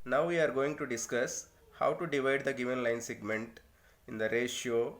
Now we are going to discuss how to divide the given line segment in the ratio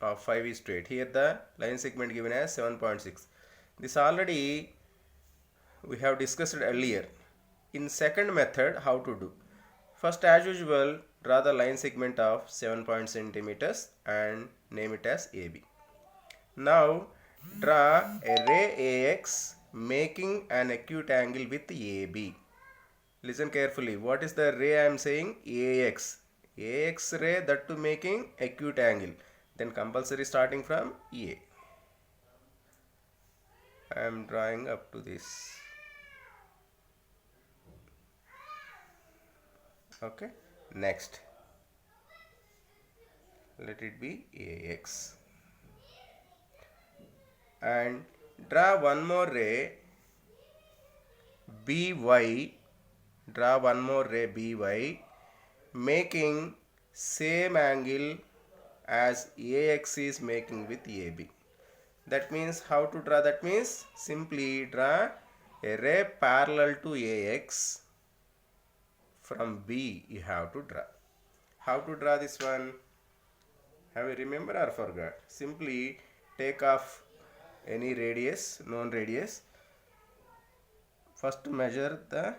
of 5:8. Here the line segment given as 7.6. This already we have discussed earlier. In second method, how to do? First, as usual, draw the line segment of 7 centimeters and name it as AB. Now draw a ray AX making an acute angle with AB. Listen carefully. What is the ray I am saying? AX. AX ray, that to making acute angle. Then compulsory starting from A. I am drawing up to this. Okay. Next. Let it be AX. And draw one more ray BY. Draw one more ray BY making same angle as AX is making with AB. That means how to draw? That means simply draw a ray parallel to AX. From B you have to draw. How to draw this one? Have you remember or forgot? Simply take off any radius, known radius. First measure the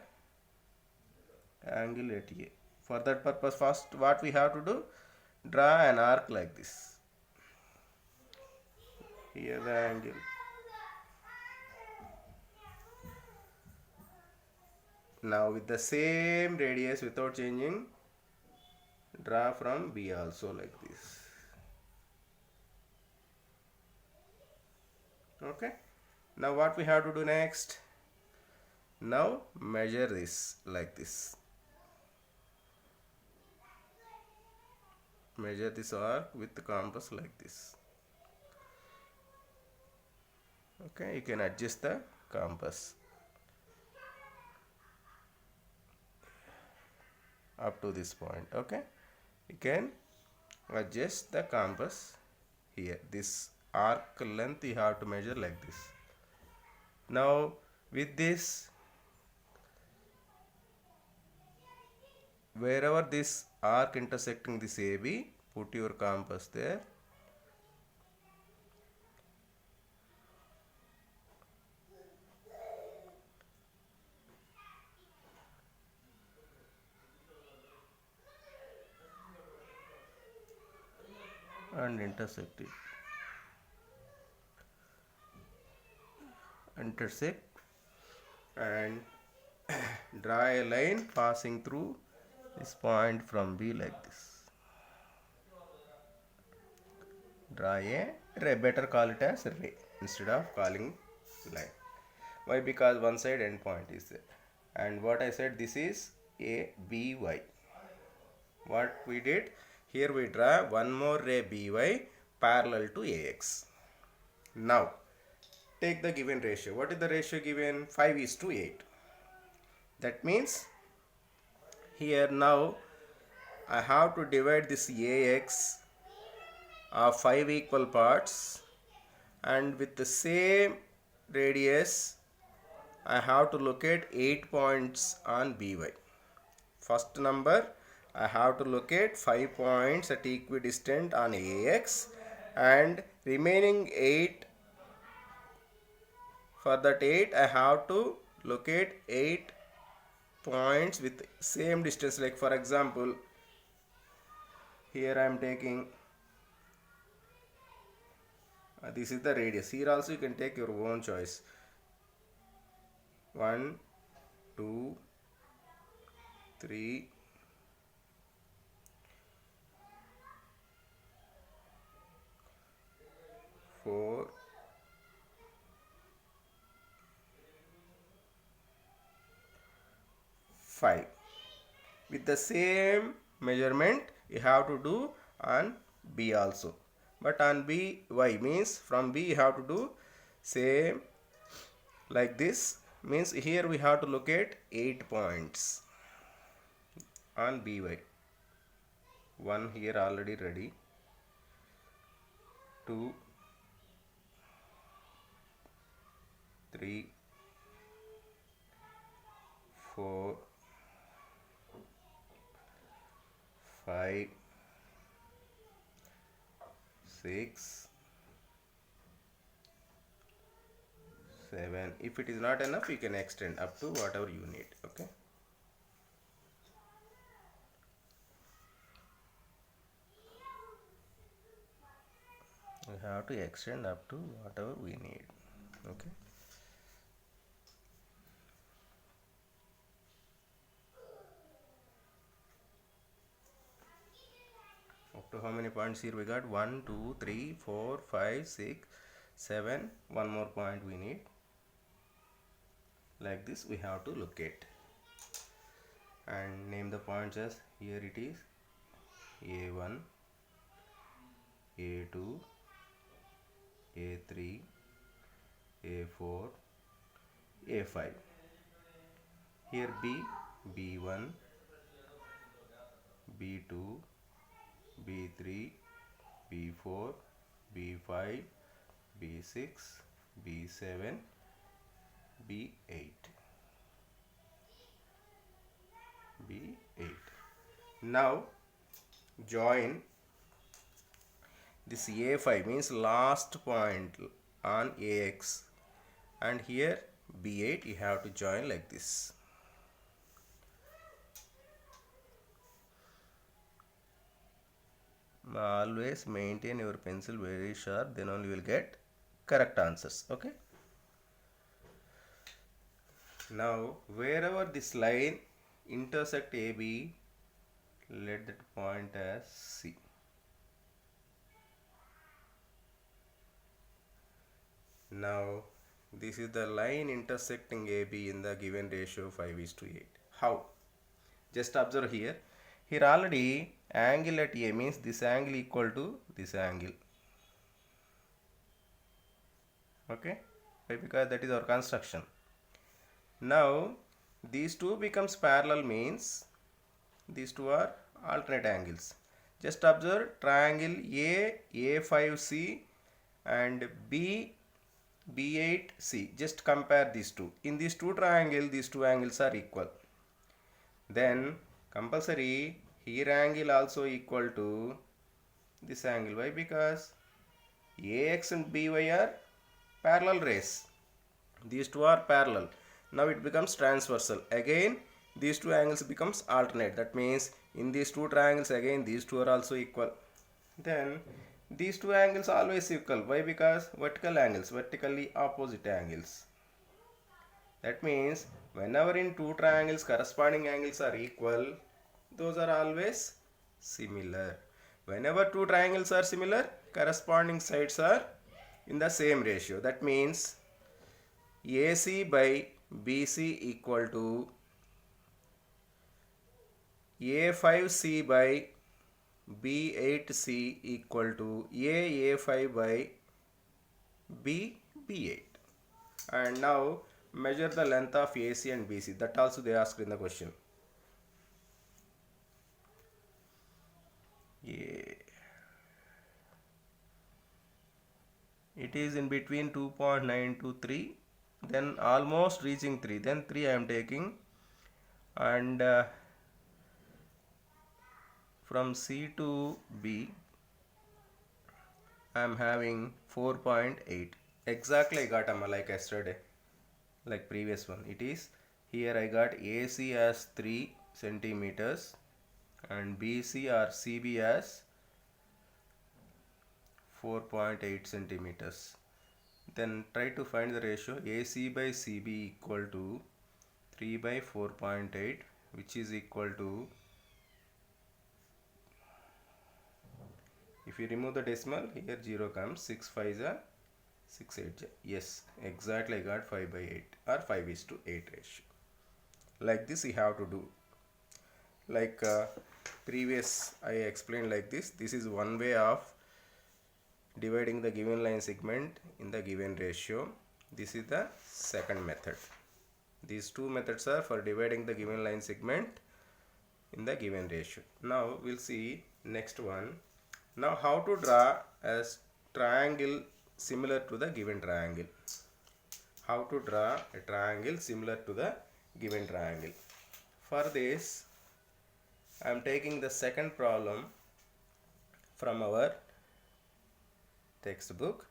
angle at A. For that purpose, first what we have to do? Draw an arc like this. Here the angle. Now with the same radius without changing, draw from B also like this. Okay. Now what we have to do next? Now measure this like this. Measure this arc with the compass like this. Okay, you can adjust the compass up to this point. Okay, you can adjust the compass here. This arc length you have to measure like this. Now with this, wherever this arc intersecting this AB, put your compass there. And intersect it. Intersect and draw a line passing through this point from B like this. Draw a ray. Better call it as ray instead of calling line. Why? Because one side end point is there. And what I said, this is a BY. What we did? Here we draw one more ray BY parallel to AX. Now take the given ratio. What is the ratio given? 5:8. That means here now I have to divide this AX of 5 equal parts, and with the same radius I have to locate 8 points on BY. First number I have to locate 5 points at equidistant on AX, and remaining 8, for that 8 I have to locate 8 points with same distance. Like for example, here I am taking this is the radius. Here also you can take your own choice. 1, 2, 3, 4, 5. With the same measurement you have to do on B also. But on B, Y means from B you have to do same like this. Means here we have to locate 8 points on BY. 1 here already ready. 2, 3, 4, 5, 6, 7. If it is not enough, you can extend up to whatever you need. Okay. We have to extend up to whatever we need. Okay. Up to how many points here we got? 1, 2, 3, 4, 5, 6, 7. One more point we need. Like this we have to locate and name the points as, here it is A1, A2, A3, A4, A5. Here B, B1, B2, B3, B4, B5, B6, B7, B8. B8. Now join this A5 means last point on AX, and here B8 you have to join like this. Always maintain your pencil very sharp, then only you will get correct answers. Okay. Now wherever this line intersect AB, let that point as C. Now this is the line intersecting AB in the given ratio 5:8. How? Just observe here. Here already angle at A means this angle equal to this angle. Okay? Why? Because that is our construction. Now these two becomes parallel means these two are alternate angles. Just observe triangle A5C and B8C. Just compare these two. In these two triangles, these two angles are equal. Then compulsory here angle also equal to this angle. Why? Because AX and BY are parallel rays. These two are parallel. Now it becomes transversal. Again these two angles becomes alternate. That means in these two triangles again these two are also equal. Then these two angles always equal. Why? Because vertical angles, vertically opposite angles. That means whenever in two triangles corresponding angles are equal, those are always similar. Whenever two triangles are similar, corresponding sides are in the same ratio. That means AC by BC equal to A5C by B8C equal to A5 by B8. And now measure the length of AC and BC. That also they asked in the question. Yeah. It is in between 2.9 to 3, then almost reaching 3, then 3 I am taking, and from C to B I am having 4.8. exactly I got like yesterday, like previous one. It is here I got AC as 3 centimeters and BC or CB as 4.8 centimeters. Then try to find the ratio. AC by CB equal to 3 by 4.8, which is equal to, if you remove the decimal, here 0 comes, 6 5 is 6 8. Yes, exactly I got 5 by 8 or 5:8 ratio. Like this you have to do. Like previous I explained like this. This is one way of dividing the given line segment in the given ratio. This is the second method. These two methods are for dividing the given line segment in the given ratio. Now we'll see next one. Now how to draw a triangle similar to the given triangle. How to draw a triangle similar to the given triangle. For this, I am taking the second problem from our textbook.